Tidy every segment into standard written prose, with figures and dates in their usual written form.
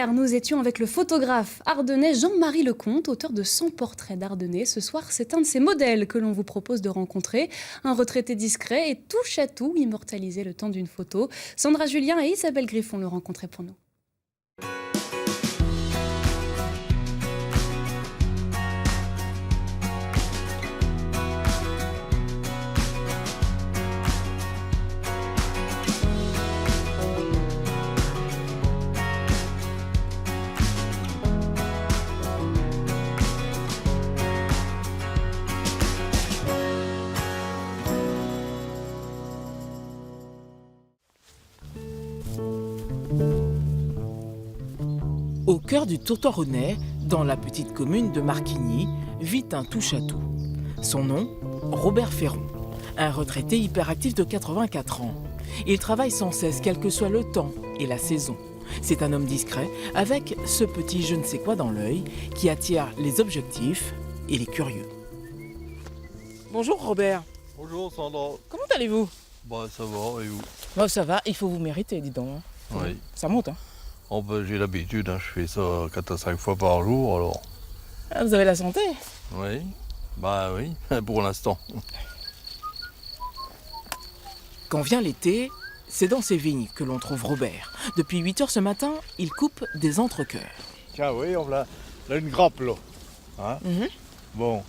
Hier, nous étions avec le photographe ardennais Jean-Marie Lecomte, auteur de 100 portraits d'Ardennais. Ce soir, c'est un de ces modèles que l'on vous propose de rencontrer. Un retraité discret et touche à tout, immortalisé le temps d'une photo. Sandra Julien et Isabelle Griffon le rencontraient pour nous. Au cœur du Tourtoronnais, dans la petite commune de Marquigny, vit un touche-à-tout. Son nom, Robert Ferron, un retraité hyperactif de 84 ans. Il travaille sans cesse, quel que soit le temps et la saison. C'est un homme discret, avec ce petit je ne sais quoi dans l'œil, qui attire les objectifs et les curieux. Bonjour Robert. Bonjour Sandra. Comment allez-vous? Bah ça va, et vous? Bon, ça va, il faut vous mériter, dis donc. Oui. Ça monte, hein? Oh, bah, j'ai l'habitude, je fais ça 4 à 5 fois par jour, alors. Ah, vous avez la santé? Oui, bah oui, pour l'instant. Quand vient l'été, c'est dans ces vignes que l'on trouve Robert. Depuis 8 heures ce matin, il coupe des entrecœurs. Tiens, oui, on a là une grappe, là. Hein? Bon.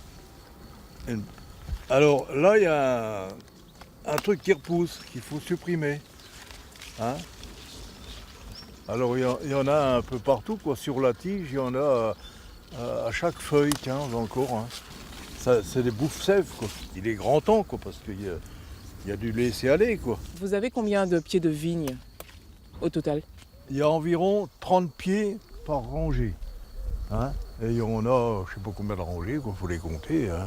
Alors, là, il y a un truc qui repousse, qu'il faut supprimer. Hein? Alors, il y en a un peu partout, quoi. Sur la tige, il y en a à chaque feuille, tiens, encore. Hein. Ça, c'est des bouffes-sèvres, quoi. Il est grand temps, quoi, parce qu'il y a dû laisser aller, quoi. Vous avez combien de pieds de vigne au total? Il y a environ 30 pieds par rangée. Hein. Et il y en a, je ne sais pas combien de rangées, il faut les compter. Hein.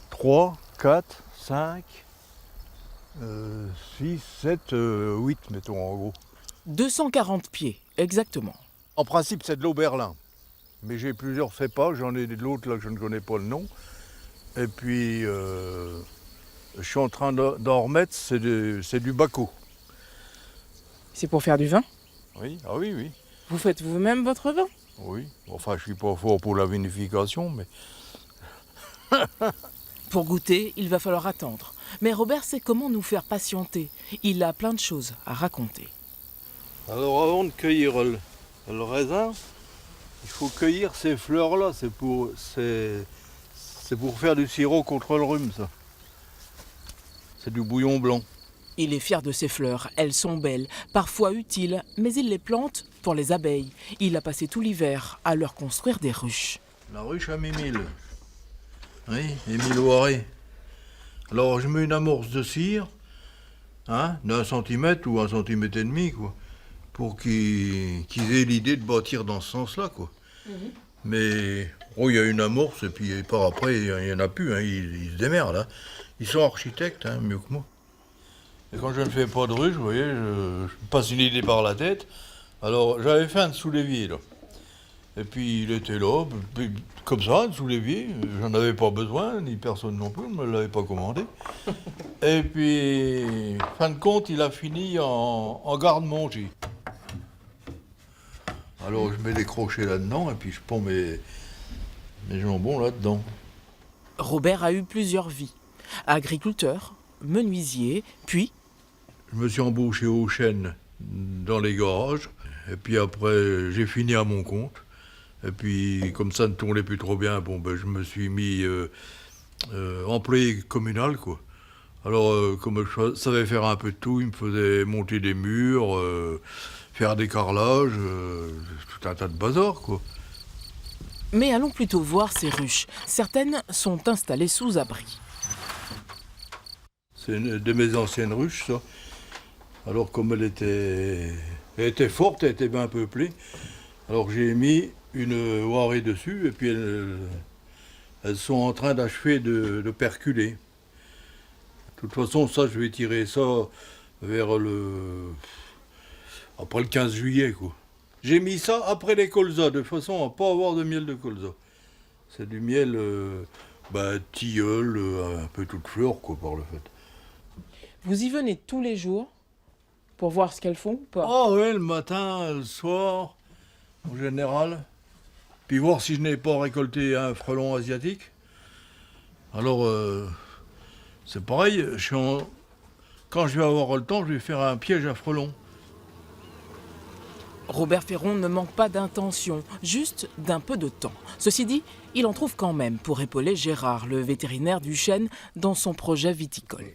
3, 4, 5, 6, 7, 8, mettons en gros. 240 pieds, exactement. En principe, c'est de l'Auberlin. Mais j'ai plusieurs cépages, j'en ai de l'autre là que je ne connais pas le nom. Et puis, je suis en train d'en remettre, c'est du Baco. C'est pour faire du vin? Oui, ah oui, oui. Vous faites vous-même votre vin? Oui, enfin, je suis pas fort pour la vinification, mais... Pour goûter, il va falloir attendre. Mais Robert sait comment nous faire patienter. Il a plein de choses à raconter. Alors avant de cueillir le raisin, il faut cueillir ces fleurs-là. C'est pour faire du sirop contre le rhume, ça. C'est du bouillon blanc. Il est fier de ses fleurs. Elles sont belles, parfois utiles, mais il les plante pour les abeilles. Il a passé tout l'hiver à leur construire des ruches. La ruche à Mémile. Oui, Émile Loiret. Alors je mets une amorce de cire, hein, d'1 centimètre ou 1,5 centimètre, quoi. Pour qu'ils aient l'idée de bâtir dans ce sens-là, quoi. Mais il y a une amorce et puis par après, il n'y en a plus, hein, ils se démerdent. Hein. Ils sont architectes, hein, mieux que moi. Et quand je ne fais pas de ruche, vous voyez, je me passe une idée par la tête. Alors j'avais fait un sous-l'évier, là. Et puis il était là, puis, comme ça, un sous-l'évier. J'en avais pas besoin, ni personne non plus, ne me l'avait pas commandé. Et puis, fin de compte, il a fini en garde-manger. Alors je mets des crochets là-dedans et puis je pends mes jambons là-dedans. Robert a eu plusieurs vies. Agriculteur, menuisier, puis... Je me suis embauché aux chênes dans les garages. Et puis après, j'ai fini à mon compte. Et puis, comme ça ne tournait plus trop bien, je me suis mis employé communal, quoi. Alors, comme je savais faire un peu de tout, il me faisait monter des murs, faire des carrelages, tout un tas de bazar, quoi. Mais allons plutôt voir ces ruches. Certaines sont installées sous abri. C'est une de mes anciennes ruches, ça. Alors, comme elle était forte, elle était bien peuplée. Alors, j'ai mis une oirée dessus, et puis elles sont en train d'achever de perculer. De toute façon, ça, je vais tirer ça vers après le 15 juillet, quoi. J'ai mis ça après les colzas, de façon à pas avoir de miel de colza. C'est du miel tilleul, un peu toute fleur, quoi, par le fait. Vous y venez tous les jours pour voir ce qu'elles font ou pas? Ah oui, le matin, le soir. en général, puis voir si je n'ai pas récolté un frelon asiatique. Alors, c'est pareil, quand je vais avoir le temps, je vais faire un piège à frelons. Robert Ferron ne manque pas d'intention, juste d'un peu de temps. Ceci dit, il en trouve quand même pour épauler Gérard, le vétérinaire du chêne, dans son projet viticole.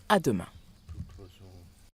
À demain.